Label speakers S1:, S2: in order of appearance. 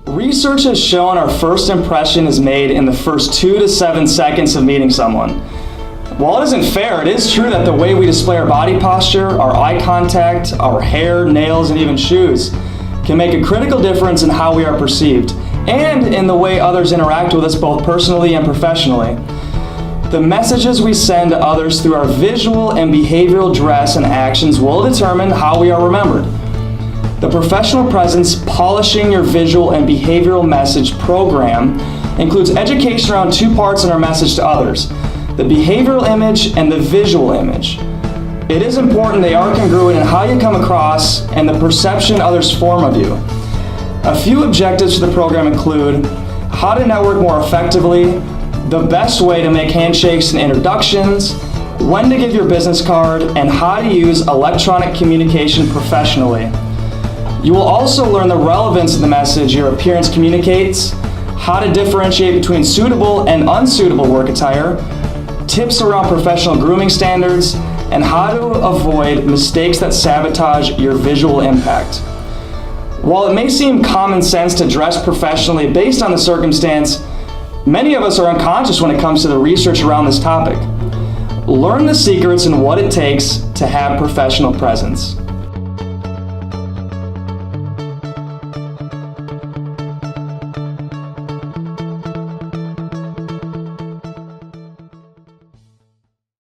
S1: Research has shown our first impression is made in the first 2 to 7 seconds of meeting someone. While it isn't fair, it is true that the way we display our body posture, our eye contact, our hair, nails, and even shoes can make a critical difference in how we are perceived and in the way others interact with us both personally and professionally. The messages we send to others through our visual and behavioral dress and actions will determine how we are remembered. The Professional Presence Polishing Your Visual and Behavioral Message program includes education around 2 parts in our message to others: the behavioral image and the visual image. It is important they are congruent in how you come across and the perception others form of you. A few objectives for the program include how to network more effectively, the best way to make handshakes and introductions, when to give your business card, and how to use electronic communication professionally. You will also learn the relevance of the message your appearance communicates, how to differentiate between suitable and unsuitable work attire, tips around professional grooming standards, and how to avoid mistakes that sabotage your visual impact. While it may seem common sense to dress professionally based on the circumstance, many of us are unconscious when it comes to the research around this topic. Learn the secrets and what it takes to have professional presence.